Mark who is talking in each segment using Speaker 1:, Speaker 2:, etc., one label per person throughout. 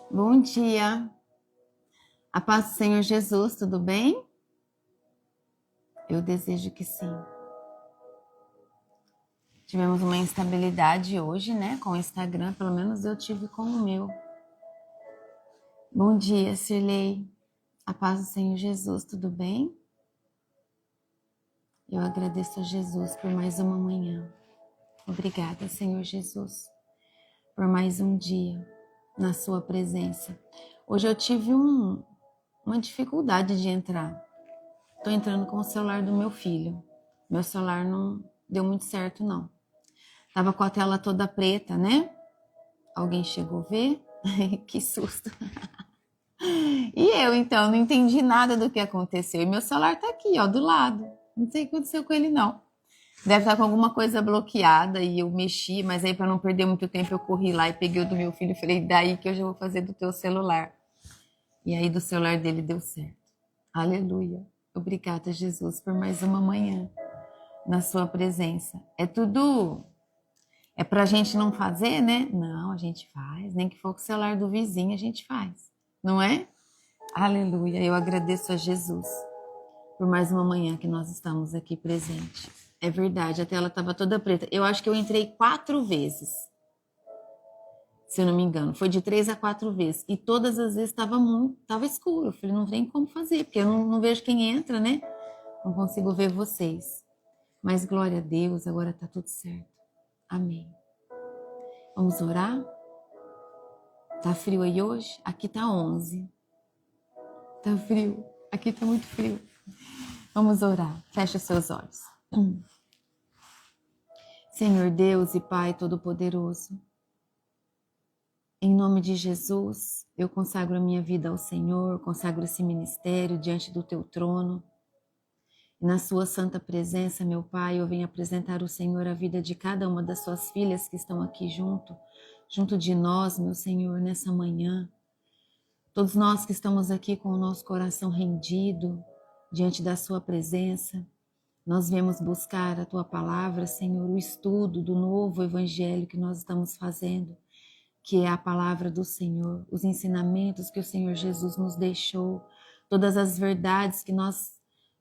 Speaker 1: Bom dia, a paz do Senhor Jesus, tudo bem? Eu desejo que sim. Tivemos uma instabilidade hoje, né, com o Instagram, pelo menos eu tive com o meu. Bom dia, Cirlei, a paz do Senhor Jesus, tudo bem? Eu agradeço a Jesus por mais uma manhã. Obrigada, Senhor Jesus, por mais um dia na sua presença. Hoje eu tive uma dificuldade de entrar. Tô entrando com o celular do meu filho. Meu celular não deu muito certo, não. Tava com a tela toda preta, né? Alguém chegou a ver? Que susto. E eu, então, não entendi nada do que aconteceu. E meu celular tá aqui, ó, do lado. Não sei o que aconteceu com ele, não. Deve estar com alguma coisa bloqueada e eu mexi, mas aí para não perder muito tempo eu corri lá e peguei o do meu filho e falei, daí que eu já vou fazer do teu celular. E aí do celular dele deu certo. Aleluia. Obrigada, Jesus, por mais uma manhã na sua presença. É pra gente não fazer, né? Não, a gente faz. Nem que for com o celular do vizinho, a gente faz. Não é? Aleluia. Eu agradeço a Jesus por mais uma manhã que nós estamos aqui presentes. É verdade, a tela estava toda preta. Eu acho que eu entrei 4 vezes, se eu não me engano. Foi de 3 a 4 vezes. E todas as vezes estava escuro. Eu falei, não tem como fazer, porque eu não vejo quem entra, né? Não consigo ver vocês. Mas glória a Deus, agora está tudo certo. Amém. Vamos orar? Tá frio aí hoje? Aqui tá 11. Tá frio. Aqui tá muito frio. Vamos orar. Fecha seus olhos. Senhor Deus e Pai Todo-Poderoso, em nome de Jesus, eu consagro a minha vida ao Senhor, consagro esse ministério diante do Teu trono. E na Sua santa presença, meu Pai, eu venho apresentar ao Senhor a vida de cada uma das Suas filhas que estão aqui junto de nós, meu Senhor, nessa manhã. Todos nós que estamos aqui com o nosso coração rendido diante da Sua presença, nós viemos buscar a Tua palavra, Senhor, o estudo do novo evangelho que nós estamos fazendo, que é a palavra do Senhor, os ensinamentos que o Senhor Jesus nos deixou, todas as verdades que nós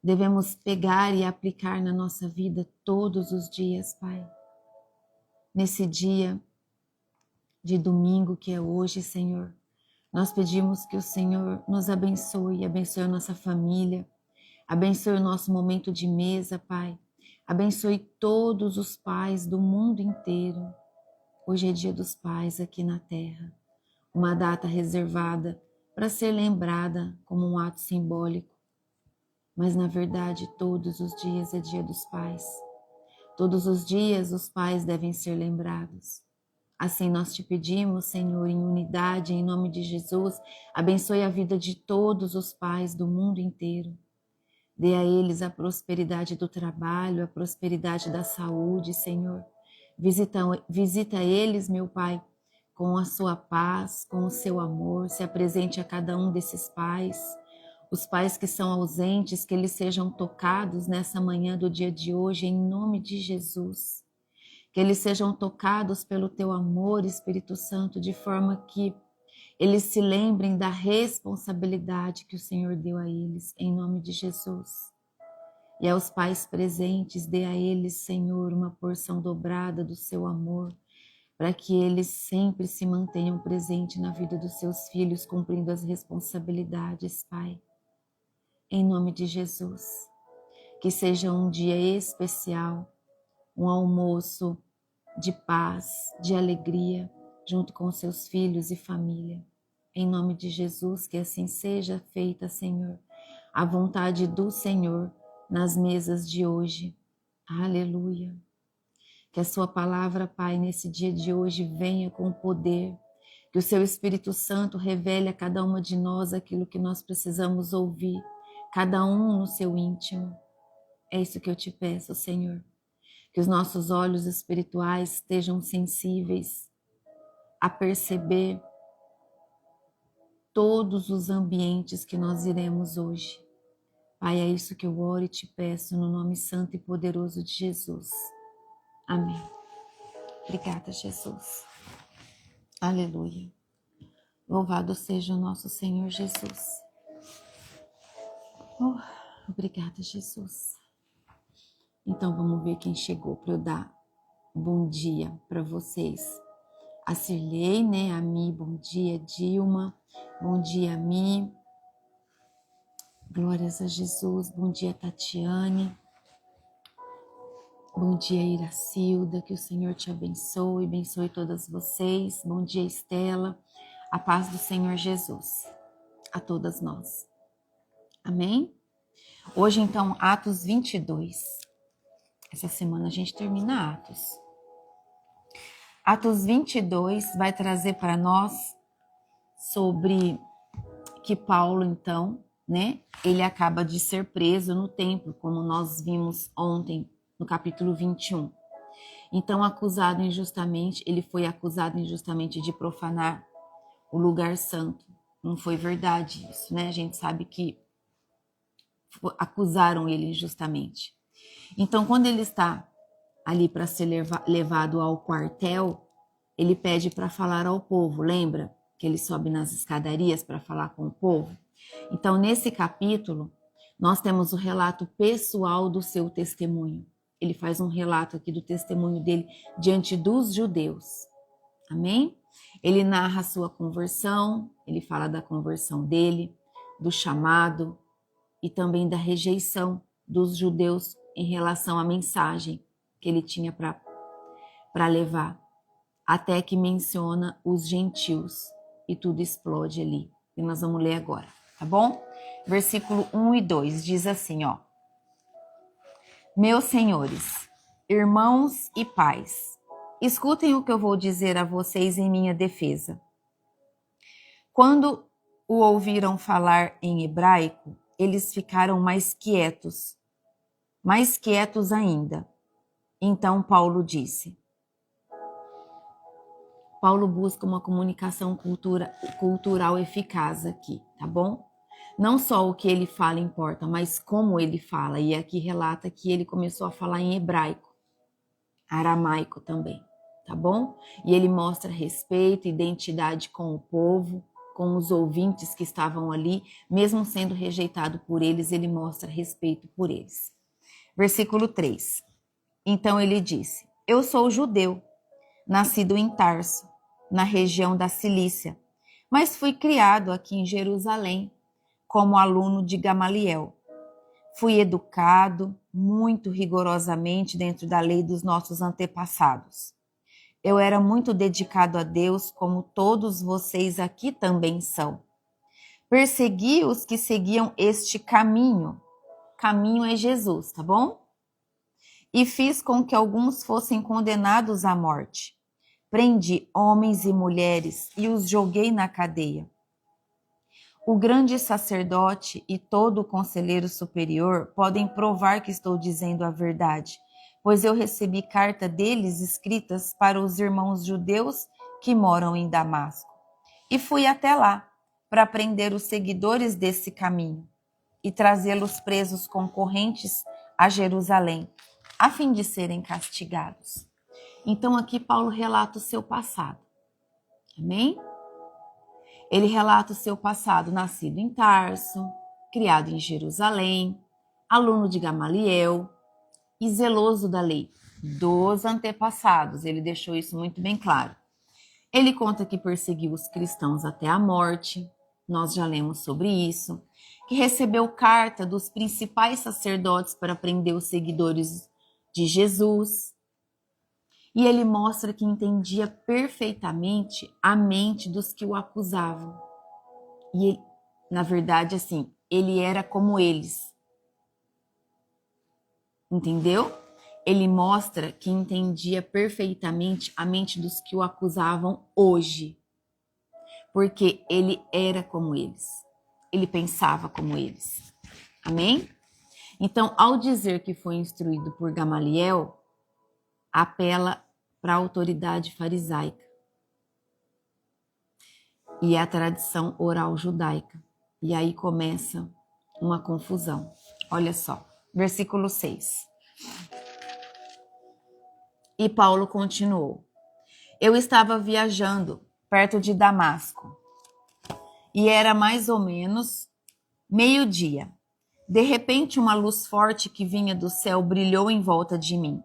Speaker 1: devemos pegar e aplicar na nossa vida todos os dias, Pai. Nesse dia de domingo que é hoje, Senhor, nós pedimos que o Senhor nos abençoe a nossa família, abençoe o nosso momento de mesa, Pai. Abençoe todos os pais do mundo inteiro. Hoje é dia dos pais aqui na terra. Uma data reservada para ser lembrada como um ato simbólico. Mas, na verdade, todos os dias é dia dos pais. Todos os dias os pais devem ser lembrados. Assim nós te pedimos, Senhor, em unidade, em nome de Jesus, abençoe a vida de todos os pais do mundo inteiro. Dê a eles a prosperidade do trabalho, a prosperidade da saúde, Senhor. Visita eles, meu Pai, com a sua paz, com o seu amor. Se apresente a cada um desses pais. Os pais que são ausentes, que eles sejam tocados nessa manhã do dia de hoje, em nome de Jesus. Que eles sejam tocados pelo teu amor, Espírito Santo, de forma que eles se lembrem da responsabilidade que o Senhor deu a eles, em nome de Jesus. E aos pais presentes, dê a eles, Senhor, uma porção dobrada do seu amor, para que eles sempre se mantenham presentes na vida dos seus filhos, cumprindo as responsabilidades, Pai. Em nome de Jesus. Que seja um dia especial, um almoço de paz, de alegria, junto com seus filhos e família. Em nome de Jesus, que assim seja feita, Senhor, a vontade do Senhor nas mesas de hoje. Aleluia. Que a sua palavra, Pai, nesse dia de hoje venha com poder, que o seu Espírito Santo revele a cada uma de nós aquilo que nós precisamos ouvir, cada um no seu íntimo. É isso que eu te peço, Senhor. Que os nossos olhos espirituais estejam sensíveis a perceber todos os ambientes que nós iremos hoje. Pai, é isso que eu oro e te peço no nome santo e poderoso de Jesus. Amém. Obrigada, Jesus. Aleluia. Louvado seja o nosso Senhor Jesus. Oh, obrigada, Jesus. Então vamos ver quem chegou para eu dar bom dia para vocês. A Cirlei, né? A Mi, bom dia. Dilma, bom dia, Mi. Glórias a Jesus. Bom dia, Tatiane. Bom dia, Iracilda. Que o Senhor te abençoe todas vocês. Bom dia, Estela. A paz do Senhor Jesus a todas nós. Amém? Hoje, então, Atos 22. Essa semana a gente termina Atos. Atos 22 vai trazer para nós sobre que Paulo, então, né, ele acaba de ser preso no templo, como nós vimos ontem no capítulo 21. Então, acusado injustamente, ele foi acusado injustamente de profanar o lugar santo. Não foi verdade isso, né? A gente sabe que acusaram ele injustamente. Então, quando ele está ali para ser levado ao quartel, ele pede para falar ao povo, lembra? Que ele sobe nas escadarias para falar com o povo. Então, nesse capítulo, nós temos o relato pessoal do seu testemunho. Ele faz um relato aqui do testemunho dele diante dos judeus. Amém? Ele narra a sua conversão, ele fala da conversão dele, do chamado e também da rejeição dos judeus em relação à mensagem que ele tinha para levar. Até que menciona os gentios e tudo explode ali. E nós vamos ler agora, tá bom? Versículo 1 e 2 diz assim, ó. Meus senhores, irmãos e pais, escutem o que eu vou dizer a vocês em minha defesa. Quando o ouviram falar em hebraico, eles ficaram mais quietos ainda. Então Paulo disse. Paulo busca uma comunicação cultural eficaz aqui, tá bom? Não só o que ele fala importa, mas como ele fala. E aqui relata que ele começou a falar em hebraico, aramaico também, tá bom? E ele mostra respeito, identidade com o povo, com os ouvintes que estavam ali, mesmo sendo rejeitado por eles, ele mostra respeito por eles. Versículo 3. Então ele disse, eu sou judeu, nascido em Tarso, na região da Cilícia, mas fui criado aqui em Jerusalém, como aluno de Gamaliel. Fui educado muito rigorosamente dentro da lei dos nossos antepassados. Eu era muito dedicado a Deus, como todos vocês aqui também são. Persegui os que seguiam este caminho. Caminho é Jesus, tá bom? E fiz com que alguns fossem condenados à morte. Prendi homens e mulheres e os joguei na cadeia. O grande sacerdote e todo o conselheiro superior podem provar que estou dizendo a verdade, pois eu recebi carta deles escritas para os irmãos judeus que moram em Damasco. E fui até lá para prender os seguidores desse caminho e trazê-los presos concorrentes a Jerusalém, a fim de serem castigados. Então aqui Paulo relata o seu passado. Amém? Ele relata o seu passado, nascido em Tarso, criado em Jerusalém, aluno de Gamaliel e zeloso da lei dos antepassados. Ele deixou isso muito bem claro. Ele conta que perseguiu os cristãos até a morte, nós já lemos sobre isso, que recebeu carta dos principais sacerdotes para prender os seguidores de Jesus. E ele mostra que entendia perfeitamente a mente dos que o acusavam. E, na verdade, assim, ele era como eles. Entendeu? Ele mostra que entendia perfeitamente a mente dos que o acusavam hoje. Porque ele era como eles. Ele pensava como eles. Amém? Então, ao dizer que foi instruído por Gamaliel, apela para a autoridade farisaica e a tradição oral judaica. E aí começa uma confusão. Olha só, versículo 6. E Paulo continuou. Eu estava viajando perto de Damasco e era mais ou menos meio-dia. De repente, uma luz forte que vinha do céu brilhou em volta de mim.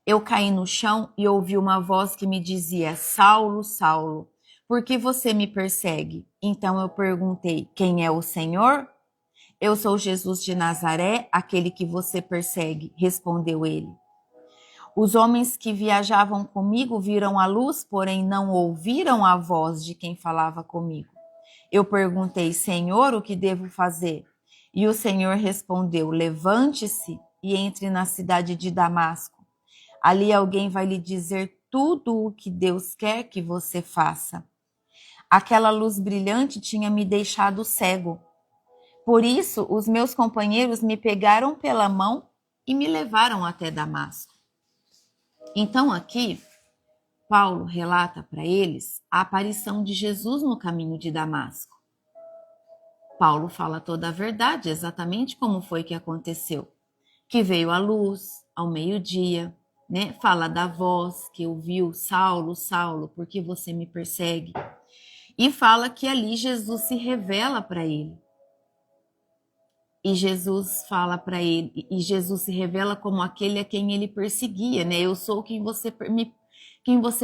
Speaker 1: Eu caí no chão e ouvi uma voz que me dizia: Saulo, Saulo, por que você me persegue? Então eu perguntei: quem é o Senhor? Eu sou Jesus de Nazaré, aquele que você persegue, respondeu ele. Os homens que viajavam comigo viram a luz, porém não ouviram a voz de quem falava comigo. Eu perguntei: Senhor, o que devo fazer? E o Senhor respondeu: levante-se e entre na cidade de Damasco. Ali alguém vai lhe dizer tudo o que Deus quer que você faça. Aquela luz brilhante tinha me deixado cego. Por isso, os meus companheiros me pegaram pela mão e me levaram até Damasco. Então, aqui, Paulo relata para eles a aparição de Jesus no caminho de Damasco. Paulo fala toda a verdade, exatamente como foi que aconteceu. Que veio a luz ao meio-dia, né? Fala da voz que ouviu: Saulo, Saulo, por que você me persegue? E fala que ali Jesus se revela para ele. E Jesus fala para ele, e Jesus se revela como aquele a quem ele perseguia, né? Eu sou quem você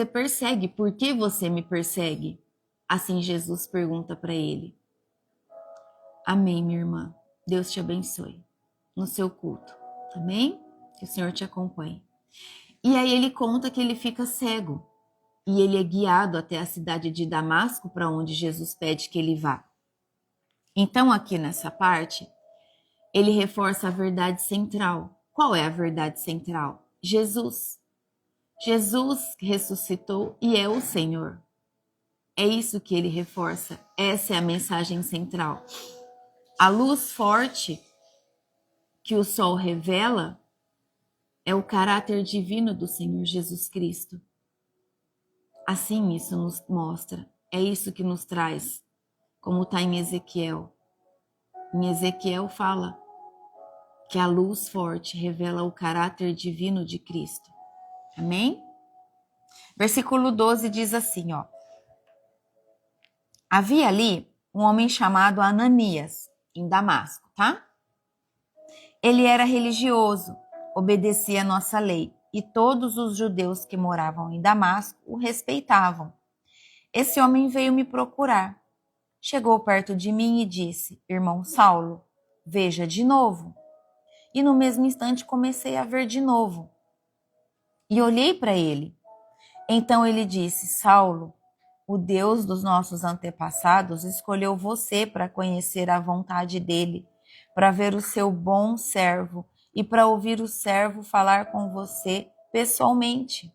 Speaker 1: persegue. Por que você me persegue? Assim Jesus pergunta para ele. Amém, minha irmã. Deus te abençoe no seu culto. Amém? Que o Senhor te acompanhe. E aí ele conta que ele fica cego e ele é guiado até a cidade de Damasco, para onde Jesus pede que ele vá. Então, aqui nessa parte, ele reforça a verdade central. Qual é a verdade central? Jesus. Jesus ressuscitou e é o Senhor. É isso que ele reforça. Essa é a mensagem central. A luz forte que o sol revela é o caráter divino do Senhor Jesus Cristo. Assim isso nos mostra. É isso que nos traz, como está em Ezequiel. Em Ezequiel fala que a luz forte revela o caráter divino de Cristo. Amém? Versículo 12 diz assim, ó. Havia ali um homem chamado Ananias, em Damasco, tá? Ele era religioso, obedecia a nossa lei, e todos os judeus que moravam em Damasco o respeitavam. Esse homem veio me procurar. Chegou perto de mim e disse: Irmão Saulo, veja de novo. E no mesmo instante comecei a ver de novo. E olhei para ele. Então ele disse: Saulo, o Deus dos nossos antepassados escolheu você para conhecer a vontade dele, para ver o seu bom servo e para ouvir o servo falar com você pessoalmente.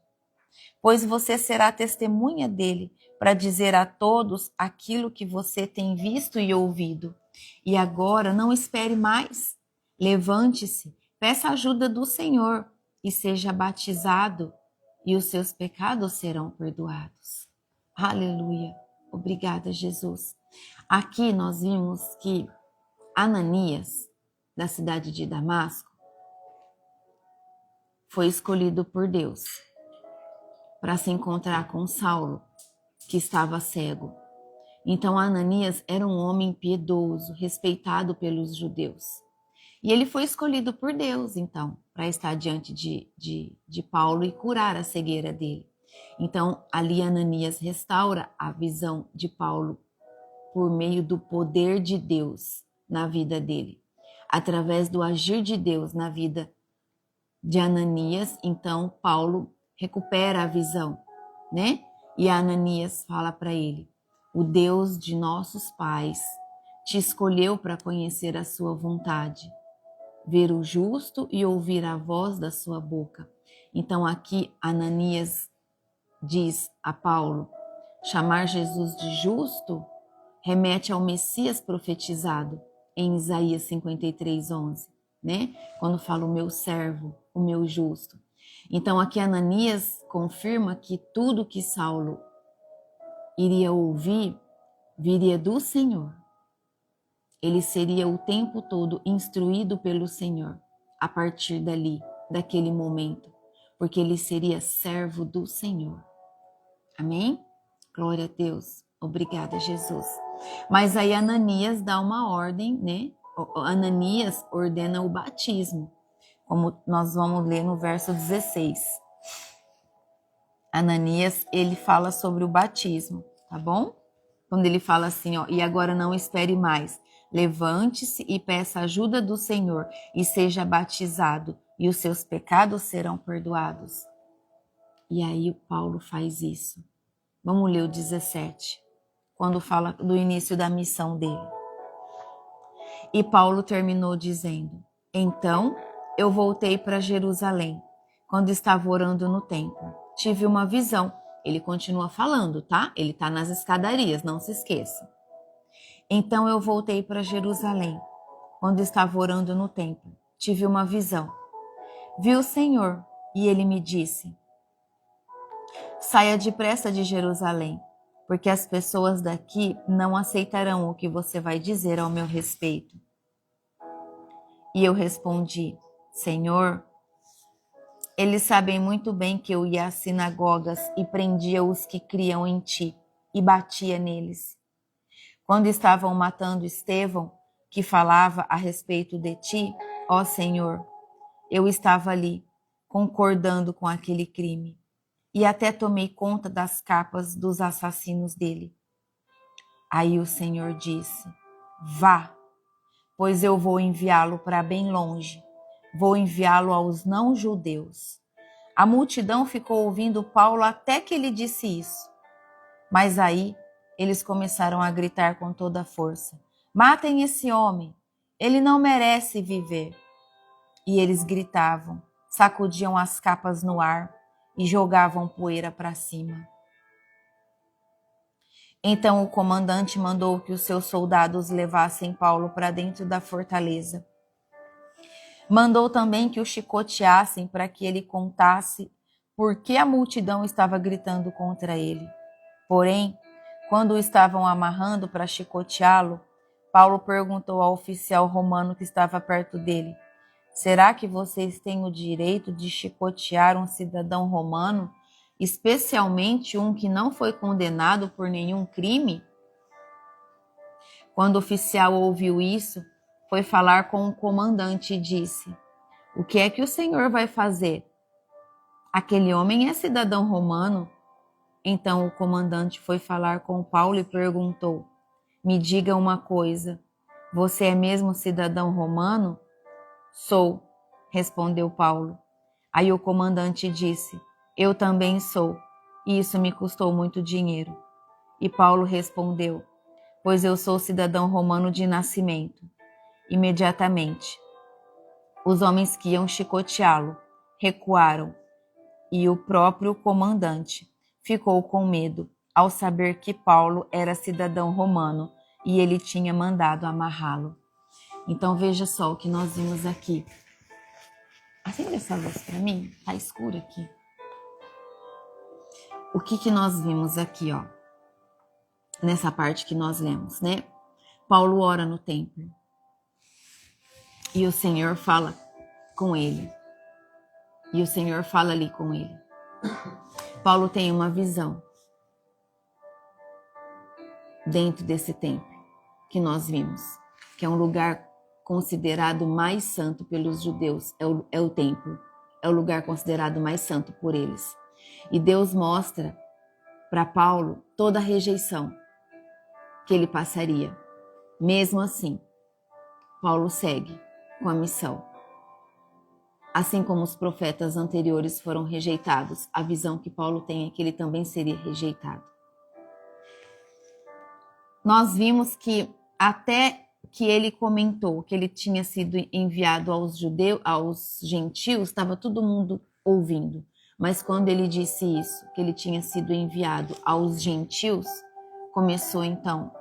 Speaker 1: Pois você será testemunha dele para dizer a todos aquilo que você tem visto e ouvido. E agora não espere mais. Levante-se, peça ajuda do Senhor e seja batizado, e os seus pecados serão perdoados. Aleluia. Obrigada, Jesus. Aqui nós vimos que Ananias, da cidade de Damasco, foi escolhido por Deus para se encontrar com Saulo, que estava cego. Então Ananias era um homem piedoso, respeitado pelos judeus. E ele foi escolhido por Deus, então, para estar diante de Paulo e curar a cegueira dele. Então, ali Ananias restaura a visão de Paulo por meio do poder de Deus na vida dele. Através do agir de Deus na vida de Ananias, então, Paulo recupera a visão, né? E Ananias fala para ele: o Deus de nossos pais te escolheu para conhecer a sua vontade, ver o justo e ouvir a voz da sua boca. Então aqui Ananias diz a Paulo, chamar Jesus de justo remete ao Messias profetizado em Isaías 53:11, né? Quando fala o meu servo, o meu justo. Então aqui Ananias confirma que tudo que Saulo iria ouvir viria do Senhor. Ele seria o tempo todo instruído pelo Senhor a partir dali, daquele momento, porque ele seria servo do Senhor. Amém? Glória a Deus. Obrigada, Jesus. Mas aí Ananias dá uma ordem, né? Ananias ordena o batismo, como nós vamos ler no verso 16. Ananias, ele fala sobre o batismo, tá bom? Quando ele fala assim, ó, e agora não espere mais, levante-se e peça a ajuda do Senhor e seja batizado, e os seus pecados serão perdoados. E aí o Paulo faz isso. Vamos ler o 17, quando fala do início da missão dele. E Paulo terminou dizendo: então eu voltei para Jerusalém. Quando estava orando no templo, tive uma visão. Ele continua falando, tá? Ele está nas escadarias, não se esqueça. Então eu voltei para Jerusalém. Quando estava orando no templo, tive uma visão. Vi o Senhor e ele me disse: saia depressa de Jerusalém, porque as pessoas daqui não aceitarão o que você vai dizer ao meu respeito. E eu respondi: Senhor, eles sabem muito bem que eu ia às sinagogas e prendia os que criam em ti e batia neles. Quando estavam matando Estevão, que falava a respeito de ti, ó Senhor, eu estava ali, concordando com aquele crime, e até tomei conta das capas dos assassinos dele. Aí o Senhor disse: vá, pois eu vou enviá-lo para bem longe. Vou enviá-lo aos não-judeus. A multidão ficou ouvindo Paulo até que ele disse isso. Mas aí eles começaram a gritar com toda a força: matem esse homem, ele não merece viver. E eles gritavam, sacudiam as capas no ar e jogavam poeira para cima. Então o comandante mandou que os seus soldados levassem Paulo para dentro da fortaleza. Mandou também que o chicoteassem para que ele contasse por que a multidão estava gritando contra ele. Porém, quando o estavam amarrando para chicoteá-lo, Paulo perguntou ao oficial romano que estava perto dele: será que vocês têm o direito de chicotear um cidadão romano, especialmente um que não foi condenado por nenhum crime? Quando o oficial ouviu isso, foi falar com o comandante e disse: o que é que o senhor vai fazer? Aquele homem é cidadão romano. Então o comandante foi falar com Paulo e perguntou: me diga uma coisa, você é mesmo cidadão romano? Sou, respondeu Paulo. Aí o comandante disse: eu também sou, e isso me custou muito dinheiro. E Paulo respondeu: pois eu sou cidadão romano de nascimento. Imediatamente, os homens que iam chicoteá-lo recuaram, e o próprio comandante ficou com medo ao saber que Paulo era cidadão romano e ele tinha mandado amarrá-lo. Então veja só o que nós vimos aqui. Acende essa luz para mim, tá escuro aqui. O que nós vimos aqui, ó? Nessa parte que nós lemos, né? Paulo ora no templo e o Senhor fala com ele. E o Senhor fala ali com ele. Paulo tem uma visão dentro desse templo que nós vimos, que é um lugar considerado mais santo pelos judeus, é o templo, é o lugar considerado mais santo por eles. E Deus mostra para Paulo toda a rejeição que ele passaria. Mesmo assim, Paulo segue com a missão. Assim como os profetas anteriores foram rejeitados, a visão que Paulo tem é que ele também seria rejeitado. Nós vimos que até que ele comentou que ele tinha sido enviado aos judeus, aos gentios, estava todo mundo ouvindo. Mas quando ele disse isso, que ele tinha sido enviado aos gentios, começou então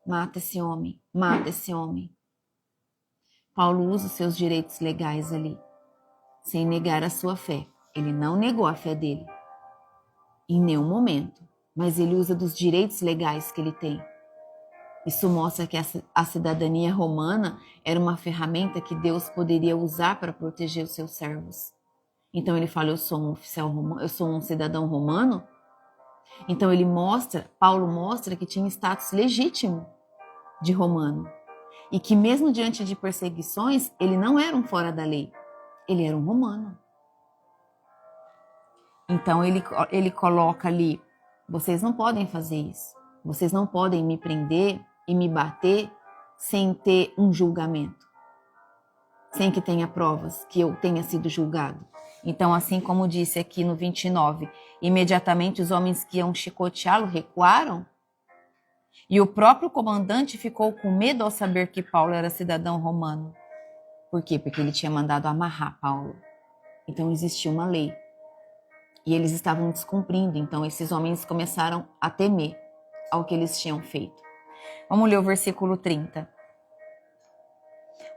Speaker 1: mata esse homem, mata esse homem. Paulo usa os seus direitos legais ali, sem negar a sua fé. Ele não negou a fé dele, em nenhum momento, mas ele usa dos direitos legais que ele tem. Isso mostra que a cidadania romana era uma ferramenta que Deus poderia usar para proteger os seus servos. Então ele fala, eu sou um oficial romano, eu sou um cidadão romano. Então Paulo mostra que tinha status legítimo de romano. E que mesmo diante de perseguições, ele não era um fora da lei, ele era um romano. Então ele coloca ali, vocês não podem fazer isso, vocês não podem me prender e me bater sem ter um julgamento, sem que tenha provas que eu tenha sido julgado. Então, assim como disse aqui no 29, imediatamente os homens que iam chicoteá-lo recuaram, e o próprio comandante ficou com medo ao saber que Paulo era cidadão romano. Por quê? Porque ele tinha mandado amarrar Paulo. Então existia uma lei. E eles estavam descumprindo, então esses homens começaram a temer ao que eles tinham feito. Vamos ler o versículo 30.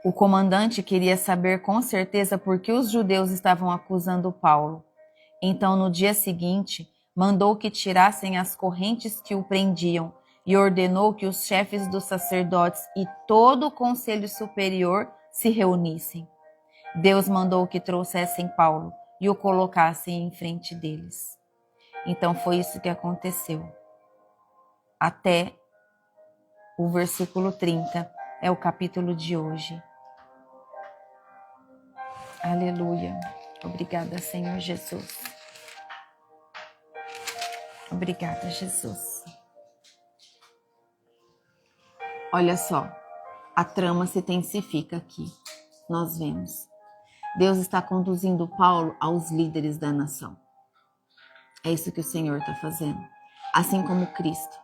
Speaker 1: O comandante queria saber com certeza por que os judeus estavam acusando Paulo. Então, no dia seguinte, mandou que tirassem as correntes que o prendiam e ordenou que os chefes dos sacerdotes e todo o conselho superior se reunissem. Deus mandou que trouxessem Paulo e o colocassem em frente deles. Então foi isso que aconteceu. Até o versículo 30 é o capítulo de hoje. Aleluia. Obrigada, Senhor Jesus. Obrigada, Jesus. Olha só, a trama se intensifica aqui. Nós vemos. Deus está conduzindo Paulo aos líderes da nação. É isso que o Senhor está fazendo. Assim como Cristo.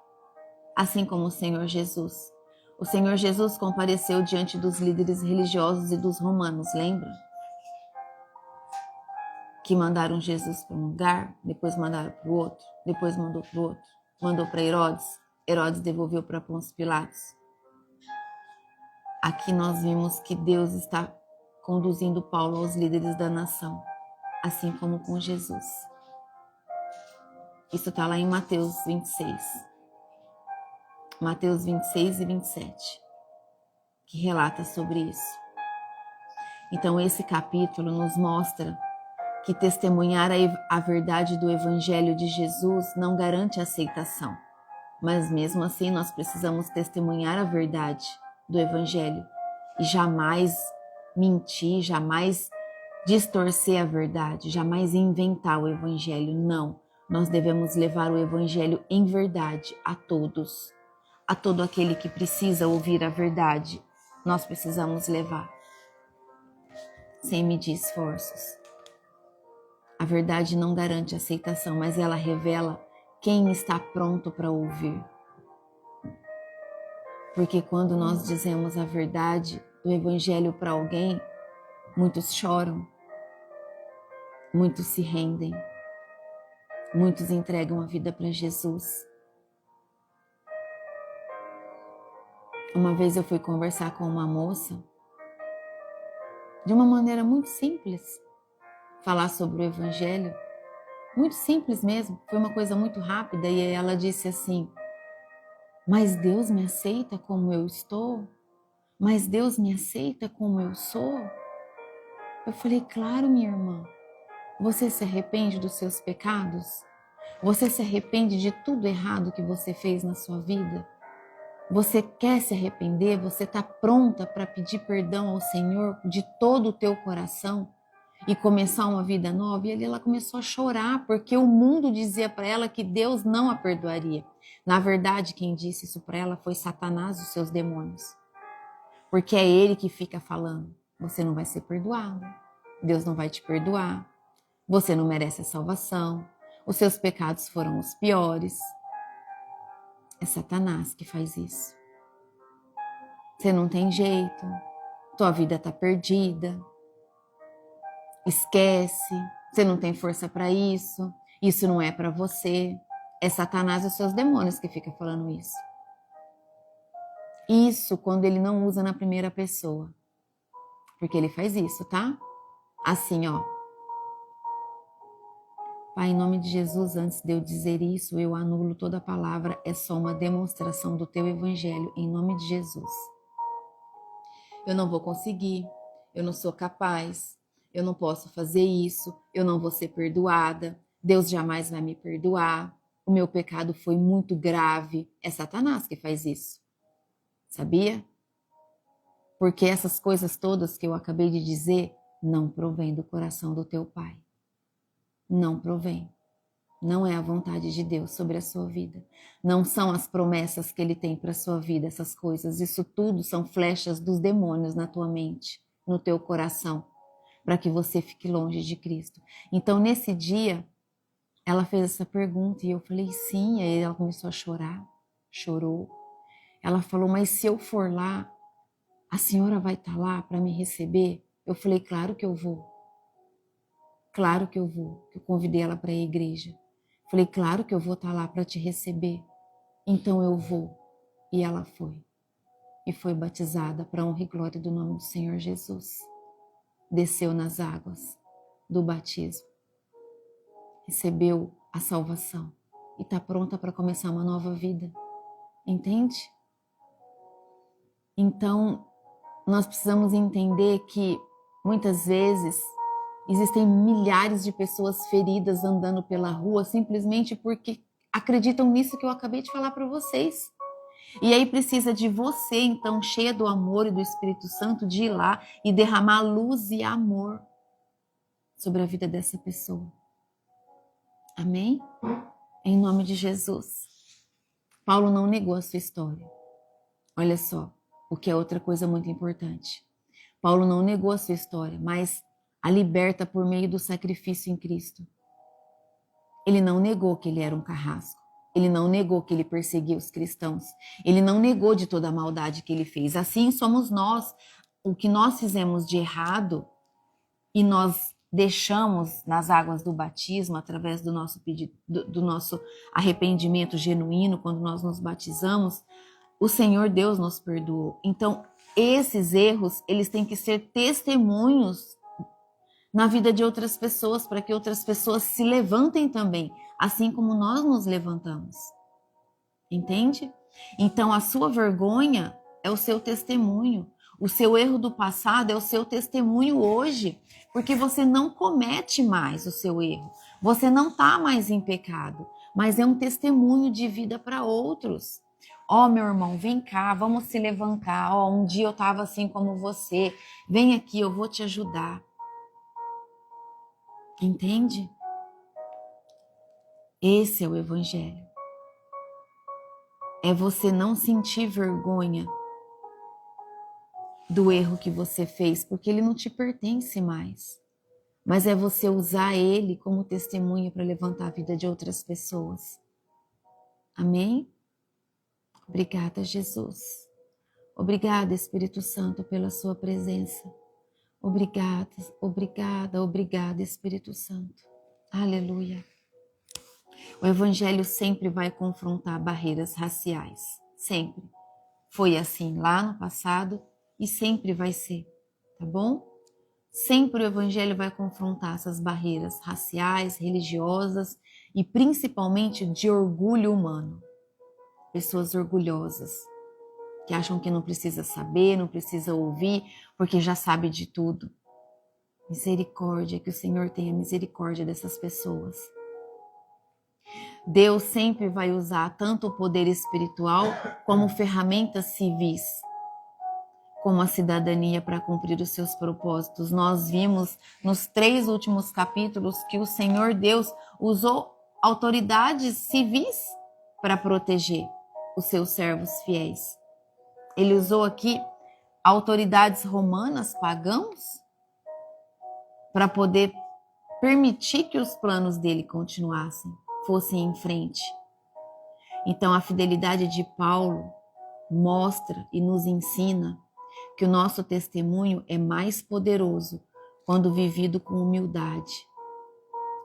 Speaker 1: Assim como o Senhor Jesus. O Senhor Jesus compareceu diante dos líderes religiosos e dos romanos, lembra? Que mandaram Jesus para um lugar, depois mandaram para o outro, depois mandou para o outro. Mandou para Herodes, Herodes devolveu para Pôncio Pilatos. Aqui nós vimos que Deus está conduzindo Paulo aos líderes da nação, assim como com Jesus. Isso está lá em Mateus 26. Mateus 26 e 27, que relata sobre isso. Então esse capítulo nos mostra que testemunhar a verdade do Evangelho de Jesus não garante aceitação, mas mesmo assim nós precisamos testemunhar a verdade do Evangelho e jamais mentir, jamais distorcer a verdade, jamais inventar o Evangelho. Não, nós devemos levar o Evangelho em verdade a todos, a todo aquele que precisa ouvir a verdade. Nós precisamos levar, sem medir esforços. A verdade não garante aceitação, mas ela revela quem está pronto para ouvir. Porque quando nós dizemos a verdade do Evangelho para alguém, muitos choram, muitos se rendem, muitos entregam a vida para Jesus. Uma vez eu fui conversar com uma moça, de uma maneira muito simples, falar sobre o Evangelho, muito simples mesmo, foi uma coisa muito rápida, e ela disse assim, mas Deus me aceita como eu estou? Mas Deus me aceita como eu sou? Eu falei, claro, minha irmã, você se arrepende dos seus pecados? Você se arrepende de tudo errado que você fez na sua vida? Você quer se arrepender? Você está pronta para pedir perdão ao Senhor de todo o teu coração? E começar uma vida nova? E ali ela começou a chorar, porque o mundo dizia para ela que Deus não a perdoaria. Na verdade, quem disse isso para ela foi Satanás e os seus demônios. Porque é ele que fica falando, você não vai ser perdoado, Deus não vai te perdoar, você não merece a salvação, os seus pecados foram os piores. É Satanás que faz isso. Você não tem jeito, tua vida está perdida. Esquece, você não tem força para isso não é para você. É Satanás e os seus demônios que ficam falando isso. Isso quando ele não usa na primeira pessoa. Porque ele faz isso, tá? Assim, ó. Pai, em nome de Jesus, antes de eu dizer isso, eu anulo toda palavra, é só uma demonstração do teu evangelho, em nome de Jesus. Eu não vou conseguir, eu não sou capaz, eu não posso fazer isso, eu não vou ser perdoada, Deus jamais vai me perdoar, o meu pecado foi muito grave. É Satanás que faz isso, sabia? Porque essas coisas todas que eu acabei de dizer não provém do coração do teu Pai. Não provém. Não é a vontade de Deus sobre a sua vida. Não são as promessas que Ele tem para a sua vida, essas coisas. Isso tudo são flechas dos demônios na tua mente, no teu coração, para que você fique longe de Cristo. Então, nesse dia, ela fez essa pergunta e eu falei sim. Aí ela começou a chorar, chorou. Ela falou, mas se eu for lá, a senhora vai estar lá para me receber? Eu falei, claro que eu vou. Claro que eu vou. Eu convidei ela para ir à igreja. Falei, claro que eu vou estar lá para te receber. Então eu vou. E ela foi. E foi batizada para a honra e glória do nome do Senhor Jesus. Desceu nas águas do batismo. Recebeu a salvação. E está pronta para começar uma nova vida. Entende? Então, nós precisamos entender que muitas vezes existem milhares de pessoas feridas andando pela rua simplesmente porque acreditam nisso que eu acabei de falar para vocês. E aí precisa de você, então, cheia do amor e do Espírito Santo, de ir lá e derramar luz e amor sobre a vida dessa pessoa. Amém? Em nome de Jesus. Paulo não negou a sua história. Olha só, o que é outra coisa muito importante. Paulo não negou a sua história, mas a liberta por meio do sacrifício em Cristo. Ele não negou que ele era um carrasco. Ele não negou que ele perseguia os cristãos. Ele não negou de toda a maldade que ele fez. Assim somos nós. O que nós fizemos de errado e nós deixamos nas águas do batismo, através do nosso pedido, do nosso arrependimento genuíno, quando nós nos batizamos, o Senhor Deus nos perdoou. Então, esses erros, eles têm que ser testemunhos na vida de outras pessoas, para que outras pessoas se levantem também, assim como nós nos levantamos. Entende? Então, a sua vergonha é o seu testemunho. O seu erro do passado é o seu testemunho hoje, porque você não comete mais o seu erro. Você não está mais em pecado, mas é um testemunho de vida para outros. Ó, meu irmão, vem cá, vamos se levantar. Ó, um dia eu estava assim como você. Vem aqui, eu vou te ajudar. Entende? Esse é o Evangelho. É você não sentir vergonha do erro que você fez, porque ele não te pertence mais. Mas é você usar ele como testemunho para levantar a vida de outras pessoas. Amém? Obrigada, Jesus. Obrigada, Espírito Santo, pela sua presença. Obrigada, obrigada, obrigada, Espírito Santo. Aleluia. O Evangelho sempre vai confrontar barreiras raciais. Sempre. Foi assim lá no passado e sempre vai ser, tá bom? Sempre o Evangelho vai confrontar essas barreiras raciais, religiosas e principalmente de orgulho humano. Pessoas orgulhosas, que acham que não precisa saber, não precisa ouvir, porque já sabe de tudo. Misericórdia, que o Senhor tenha misericórdia dessas pessoas. Deus sempre vai usar tanto o poder espiritual como ferramentas civis, como a cidadania para cumprir os seus propósitos. Nós vimos nos 3 últimos capítulos que o Senhor Deus usou autoridades civis para proteger os seus servos fiéis. Ele usou aqui autoridades romanas, pagãos, para poder permitir que os planos dele continuassem, fossem em frente. Então, a fidelidade de Paulo mostra e nos ensina que o nosso testemunho é mais poderoso quando vivido com humildade,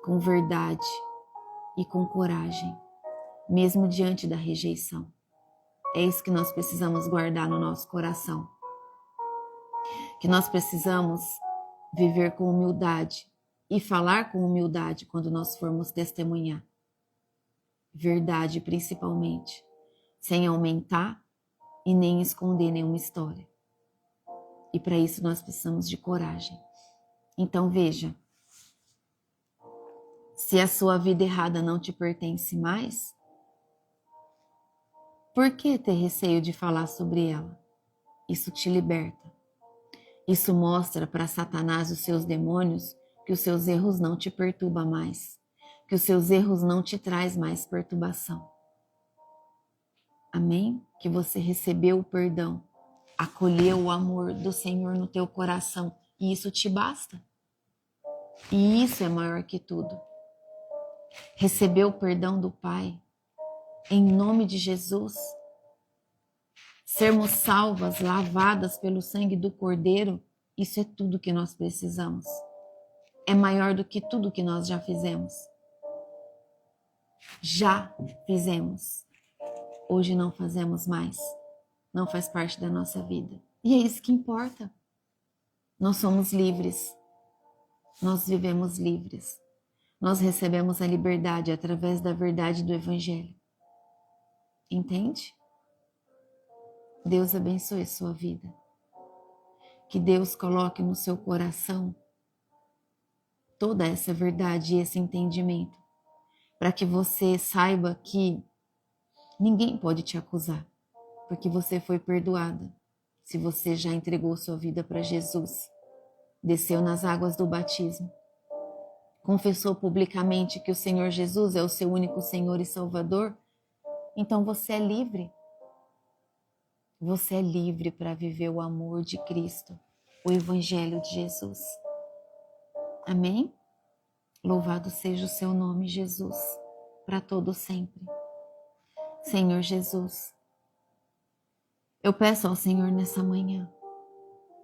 Speaker 1: com verdade e com coragem, mesmo diante da rejeição. É isso que nós precisamos guardar no nosso coração. Que nós precisamos viver com humildade e falar com humildade quando nós formos testemunhar. Verdade, principalmente, sem aumentar e nem esconder nenhuma história. E para isso nós precisamos de coragem. Então veja, se a sua vida errada não te pertence mais, por que ter receio de falar sobre ela? Isso te liberta. Isso mostra para Satanás e os seus demônios que os seus erros não te perturbam mais, que os seus erros não te traz mais perturbação. Amém? Que você recebeu o perdão, acolheu o amor do Senhor no teu coração e isso te basta. E isso é maior que tudo. Recebeu o perdão do Pai, em nome de Jesus. Sermos salvas, lavadas pelo sangue do Cordeiro, isso é tudo que nós precisamos. É maior do que tudo que nós já fizemos. Já fizemos. Hoje não fazemos mais. Não faz parte da nossa vida. E é isso que importa. Nós somos livres. Nós vivemos livres. Nós recebemos a liberdade através da verdade do Evangelho. Entende? Deus abençoe sua vida. Que Deus coloque no seu coração toda essa verdade e esse entendimento, para que você saiba que ninguém pode te acusar, porque você foi perdoada. Se você já entregou sua vida para Jesus, desceu nas águas do batismo, confessou publicamente que o Senhor Jesus é o seu único Senhor e Salvador, então você é livre. Você é livre para viver o amor de Cristo, o Evangelho de Jesus. Amém? Louvado seja o seu nome, Jesus, para todo sempre. Senhor Jesus, eu peço ao Senhor nessa manhã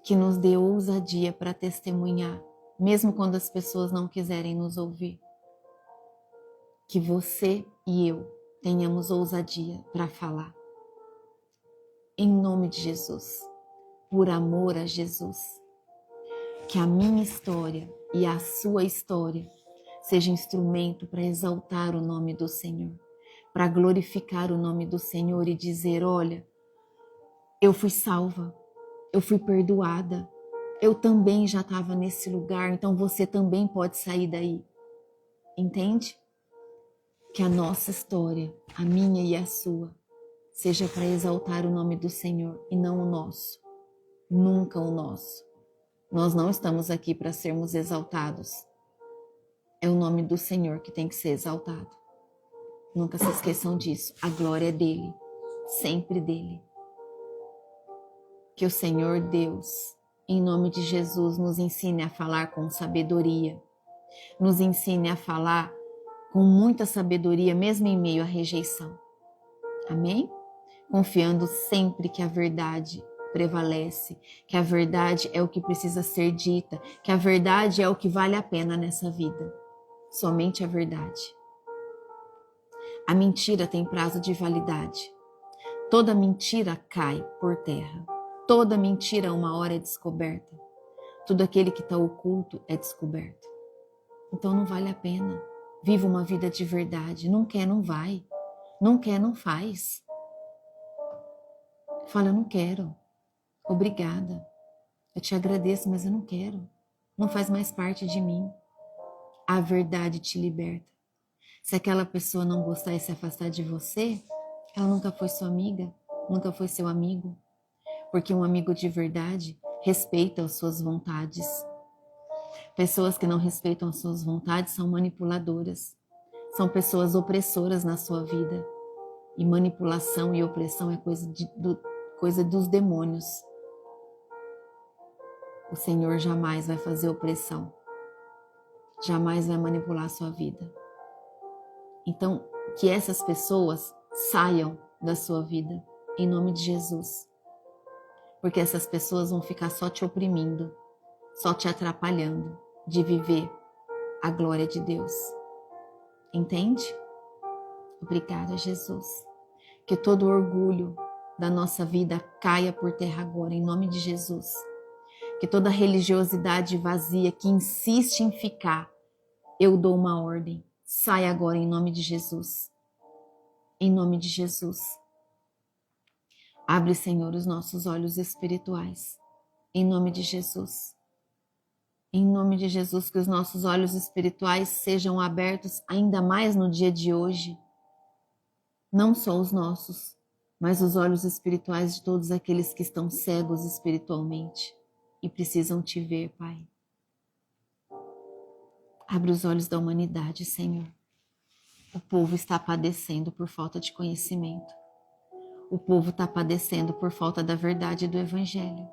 Speaker 1: que nos dê ousadia para testemunhar, mesmo quando as pessoas não quiserem nos ouvir. Que você e eu tenhamos ousadia para falar. Em nome de Jesus, por amor a Jesus, que a minha história e a sua história seja instrumento para exaltar o nome do Senhor, para glorificar o nome do Senhor e dizer, olha, eu fui salva, eu fui perdoada, eu também já estava nesse lugar, então você também pode sair daí. Entende? Que a nossa história, a minha e a sua, seja para exaltar o nome do Senhor e não o nosso. Nunca o nosso. Nós não estamos aqui para sermos exaltados. É o nome do Senhor que tem que ser exaltado. Nunca se esqueçam disso. A glória é dele, sempre dele. Que o Senhor Deus, em nome de Jesus, nos ensine a falar com sabedoria. Nos ensine a falar com muita sabedoria, mesmo em meio à rejeição. Amém? Confiando sempre que a verdade prevalece, que a verdade é o que precisa ser dita, que a verdade é o que vale a pena nessa vida. Somente a verdade. A mentira tem prazo de validade. Toda mentira cai por terra. Toda mentira uma hora é descoberta. Tudo aquele que está oculto é descoberto. Então não vale a pena. Viva uma vida de verdade. Não quer, não vai. Não quer, não faz. Fala, eu não quero. Obrigada. Eu te agradeço, mas eu não quero. Não faz mais parte de mim. A verdade te liberta. Se aquela pessoa não gostar e se afastar de você, ela nunca foi sua amiga, nunca foi seu amigo. Porque um amigo de verdade respeita as suas vontades. Pessoas que não respeitam as suas vontades são manipuladoras. São pessoas opressoras na sua vida. E manipulação e opressão é coisa dos demônios. O Senhor jamais vai fazer opressão. Jamais vai manipular a sua vida. Então, que essas pessoas saiam da sua vida, em nome de Jesus. Porque essas pessoas vão ficar só te oprimindo, só te atrapalhando de viver a glória de Deus. Entende? Obrigada, Jesus. Que todo orgulho, da nossa vida caia por terra agora, em nome de Jesus. Que toda religiosidade vazia que insiste em ficar, eu dou uma ordem. Sai agora em nome de Jesus. Em nome de Jesus. Abre, Senhor, os nossos olhos espirituais. Em nome de Jesus. Em nome de Jesus, que os nossos olhos espirituais sejam abertos ainda mais no dia de hoje. Não só os nossos, mas os olhos espirituais de todos aqueles que estão cegos espiritualmente e precisam te ver, Pai. Abre os olhos da humanidade, Senhor. O povo está padecendo por falta de conhecimento. O povo está padecendo por falta da verdade do Evangelho.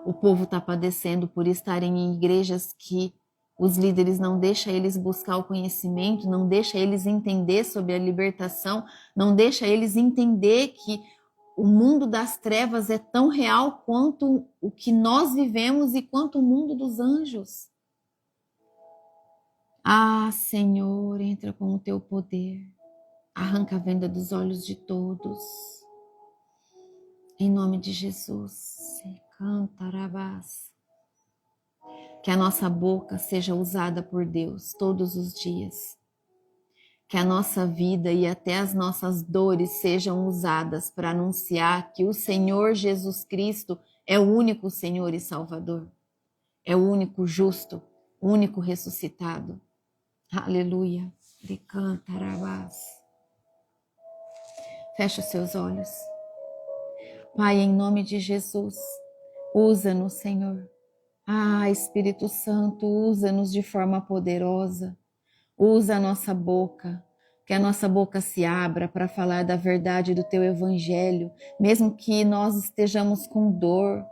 Speaker 1: O povo está padecendo por estarem em igrejas que os líderes não deixam eles buscar o conhecimento, não deixam eles entender sobre a libertação, não deixam eles entender que o mundo das trevas é tão real quanto o que nós vivemos e quanto o mundo dos anjos. Ah, Senhor, entra com o teu poder, arranca a venda dos olhos de todos. Em nome de Jesus, cantarabás. Que a nossa boca seja usada por Deus todos os dias. Que a nossa vida e até as nossas dores sejam usadas para anunciar que o Senhor Jesus Cristo é o único Senhor e Salvador. É o único justo, o único ressuscitado. Aleluia. Cantarabás. Feche os seus olhos. Pai, em nome de Jesus, usa-nos, Senhor. Ah, Espírito Santo, usa-nos de forma poderosa. Usa a nossa boca, que a nossa boca se abra para falar da verdade do teu evangelho, mesmo que nós estejamos com dor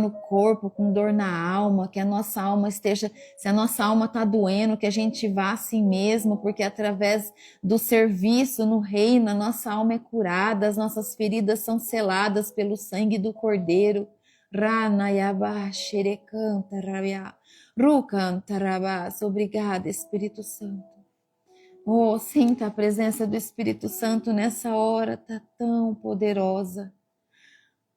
Speaker 1: no corpo, com dor na alma, que a nossa alma esteja, se a nossa alma está doendo, que a gente vá assim mesmo, porque através do serviço no reino, a nossa alma é curada, as nossas feridas são seladas pelo sangue do Cordeiro. Obrigada, Espírito Santo. Oh, sinta a presença do Espírito Santo nessa hora, tá tão poderosa.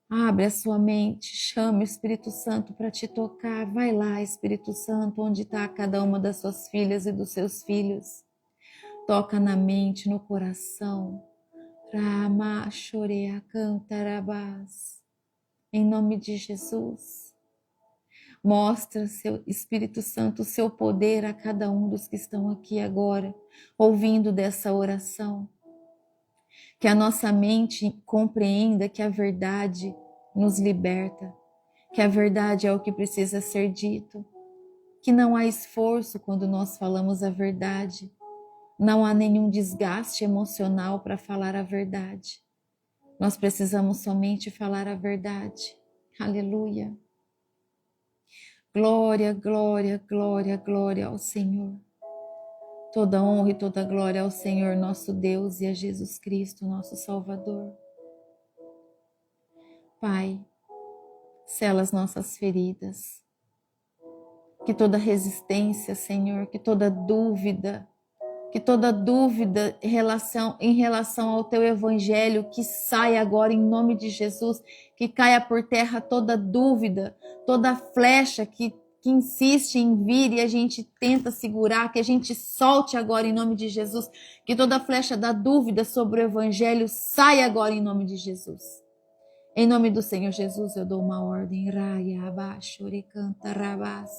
Speaker 1: Abre a sua mente, chame o Espírito Santo para te tocar. Vai lá, Espírito Santo, onde está cada uma das suas filhas e dos seus filhos. Toca na mente, no coração. Rama, chorea, cantarabás. Em nome de Jesus. Mostra, seu Espírito Santo, o seu poder a cada um dos que estão aqui agora, ouvindo dessa oração. Que a nossa mente compreenda que a verdade nos liberta, que a verdade é o que precisa ser dito, que não há esforço quando nós falamos a verdade, não há nenhum desgaste emocional para falar a verdade. Nós precisamos somente falar a verdade. Aleluia. Glória, glória, glória, glória ao Senhor. Toda honra e toda glória ao Senhor nosso Deus e a Jesus Cristo, nosso Salvador. Pai, sela as nossas feridas. Que toda resistência, Senhor, que toda dúvida em relação ao teu evangelho, que saia agora em nome de Jesus, que caia por terra toda dúvida, toda flecha que insiste em vir e a gente tenta segurar, que a gente solte agora em nome de Jesus, que toda flecha da dúvida sobre o evangelho saia agora em nome de Jesus. Em nome do Senhor Jesus eu dou uma ordem. Raia, abaixo, canta, rabás.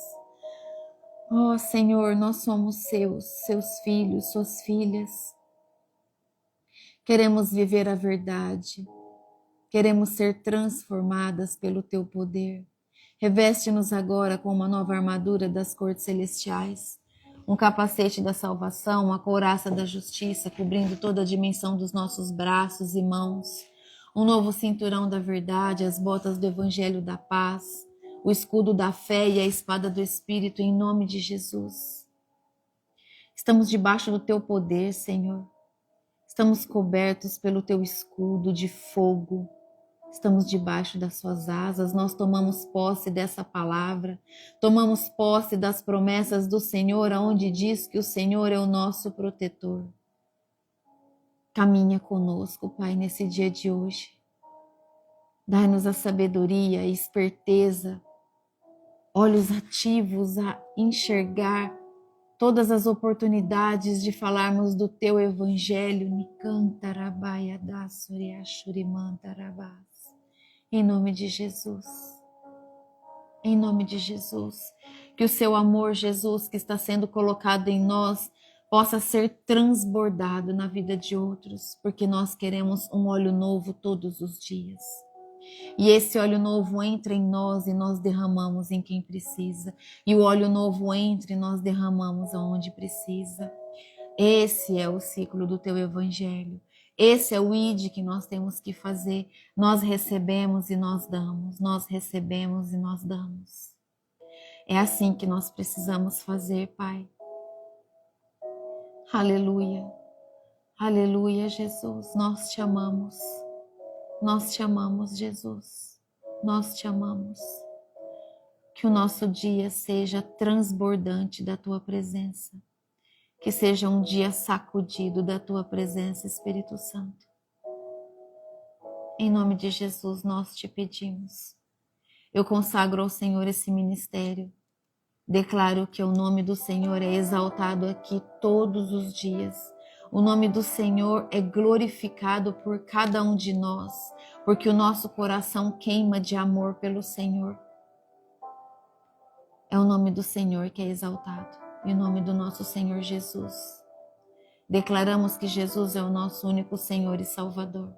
Speaker 1: Oh, Senhor, nós somos seus filhos, suas filhas. Queremos viver a verdade. Queremos ser transformadas pelo teu poder. Reveste-nos agora com uma nova armadura das cortes celestiais, um capacete da salvação, uma couraça da justiça, cobrindo toda a dimensão dos nossos braços e mãos, um novo cinturão da verdade, as botas do evangelho da paz, o escudo da fé e a espada do Espírito, em nome de Jesus. Estamos debaixo do teu poder, Senhor. Estamos cobertos pelo teu escudo de fogo. Estamos debaixo das suas asas. Nós tomamos posse dessa palavra. Tomamos posse das promessas do Senhor, onde diz que o Senhor é o nosso protetor. Caminha conosco, Pai, nesse dia de hoje. Dai-nos a sabedoria, a esperteza, olhos ativos a enxergar todas as oportunidades de falarmos do Teu Evangelho. Em nome de Jesus. Em nome de Jesus. Que o Seu amor, Jesus, que está sendo colocado em nós, possa ser transbordado na vida de outros, porque nós queremos um óleo novo todos os dias. E esse óleo novo entra em nós e nós derramamos em quem precisa. E o óleo novo entra e nós derramamos aonde precisa. Esse é o ciclo do Teu Evangelho. Esse é o ID que nós temos que fazer. Nós recebemos e nós damos. Nós recebemos e nós damos. É assim que nós precisamos fazer, Pai. Aleluia. Aleluia, Jesus. Nós te amamos. Nós te amamos, Jesus. Nós te amamos. Que o nosso dia seja transbordante da Tua presença. Que seja um dia sacudido da Tua presença, Espírito Santo. Em nome de Jesus, nós te pedimos. Eu consagro ao Senhor esse ministério. Declaro que o nome do Senhor é exaltado aqui todos os dias. O nome do Senhor é glorificado por cada um de nós, porque o nosso coração queima de amor pelo Senhor. É o nome do Senhor que é exaltado, e o nome do nosso Senhor Jesus. Declaramos que Jesus é o nosso único Senhor e Salvador.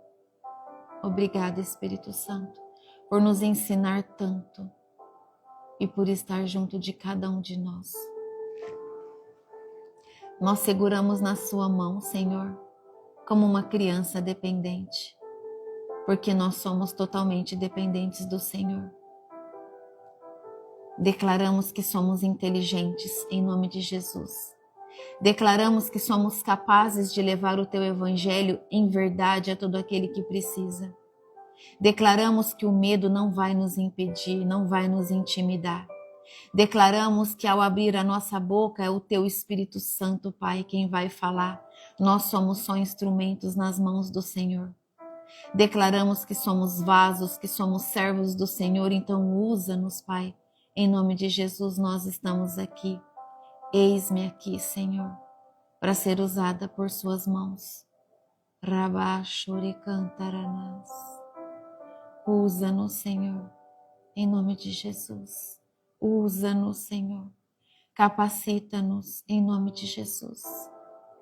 Speaker 1: Obrigada, Espírito Santo, por nos ensinar tanto e por estar junto de cada um de nós. Nós seguramos na sua mão, Senhor, como uma criança dependente, porque nós somos totalmente dependentes do Senhor. Declaramos que somos inteligentes em nome de Jesus. Declaramos que somos capazes de levar o Teu Evangelho em verdade a todo aquele que precisa. Declaramos que o medo não vai nos impedir, não vai nos intimidar. Declaramos que ao abrir a nossa boca é o Teu Espírito Santo, Pai, quem vai falar. Nós somos só instrumentos nas mãos do Senhor. Declaramos que somos vasos, que somos servos do Senhor, então usa-nos, Pai. Em nome de Jesus nós estamos aqui. Eis-me aqui, Senhor, para ser usada por Suas mãos. Rabá Shurikantaranás. Usa-nos, Senhor, em nome de Jesus. Usa-nos, Senhor. Capacita-nos em nome de Jesus.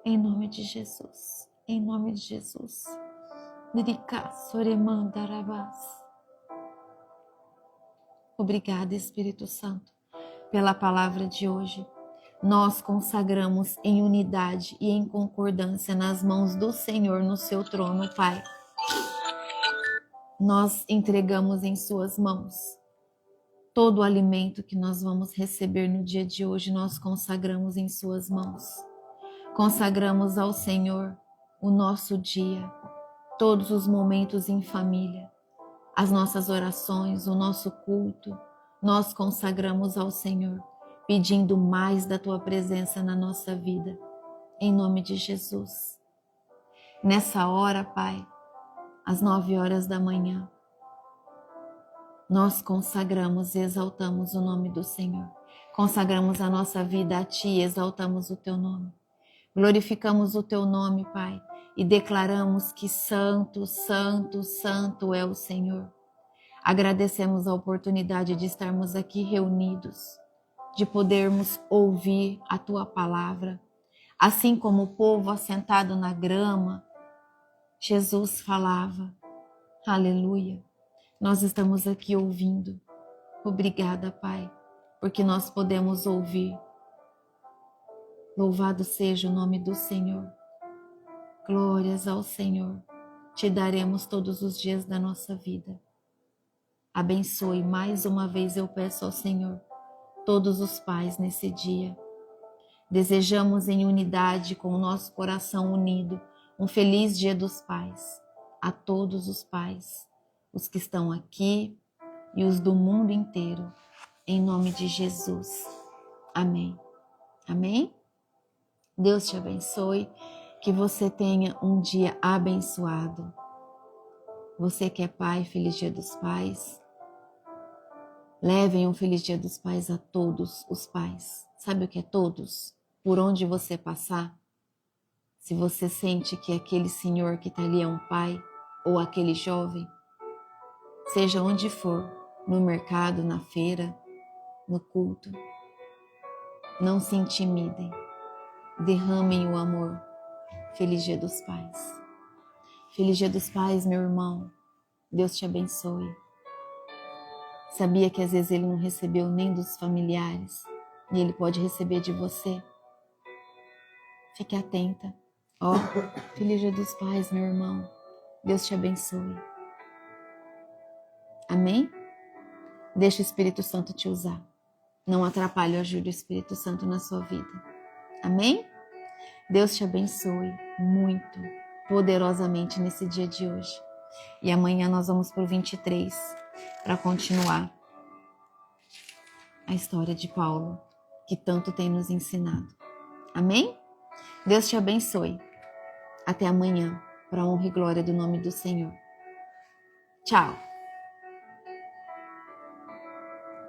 Speaker 1: Em nome de Jesus. Em nome de Jesus. Obrigada, Espírito Santo, pela palavra de hoje. Nós consagramos em unidade e em concordância nas mãos do Senhor no seu trono, Pai. Nós entregamos em Suas mãos todo o alimento que nós vamos receber no dia de hoje, nós consagramos em Suas mãos. Consagramos ao Senhor o nosso dia, todos os momentos em família, as nossas orações, o nosso culto, nós consagramos ao Senhor, pedindo mais da Tua presença na nossa vida, em nome de Jesus. Nessa hora, Pai, às 9h da manhã, nós consagramos e exaltamos o nome do Senhor. Consagramos a nossa vida a Ti e exaltamos o Teu nome. Glorificamos o Teu nome, Pai, e declaramos que santo, santo, santo é o Senhor. Agradecemos a oportunidade de estarmos aqui reunidos, de podermos ouvir a Tua palavra. Assim como o povo assentado na grama, Jesus falava. Aleluia. Nós estamos aqui ouvindo. Obrigada, Pai, porque nós podemos ouvir. Louvado seja o nome do Senhor. Glórias ao Senhor. Te daremos todos os dias da nossa vida. Abençoe mais uma vez, eu peço ao Senhor, todos os pais nesse dia. Desejamos em unidade, com o nosso coração unido, um feliz Dia dos Pais. A todos os pais, os que estão aqui e os do mundo inteiro, em nome de Jesus. Amém. Amém? Deus te abençoe, que você tenha um dia abençoado. Você que é pai, feliz Dia dos Pais. Levem um feliz Dia dos Pais a todos os pais. Sabe o que é todos? Por onde você passar, se você sente que aquele senhor que está ali é um pai, ou aquele jovem, seja onde for, no mercado, na feira, no culto, não se intimidem, derramem o amor. Feliz Dia dos Pais. Feliz Dia dos Pais, meu irmão. Deus te abençoe. Sabia que às vezes ele não recebeu nem dos familiares e ele pode receber de você? Fique atenta. Ó, Feliz Dia dos Pais, meu irmão. Deus te abençoe. Amém? Deixa o Espírito Santo te usar. Não atrapalhe o agir do Espírito Santo na sua vida. Amém? Deus te abençoe muito, poderosamente nesse dia de hoje. E amanhã nós vamos para o 23 para continuar a história de Paulo, que tanto tem nos ensinado. Amém? Deus te abençoe. Até amanhã, para a honra e glória do nome do Senhor. Tchau!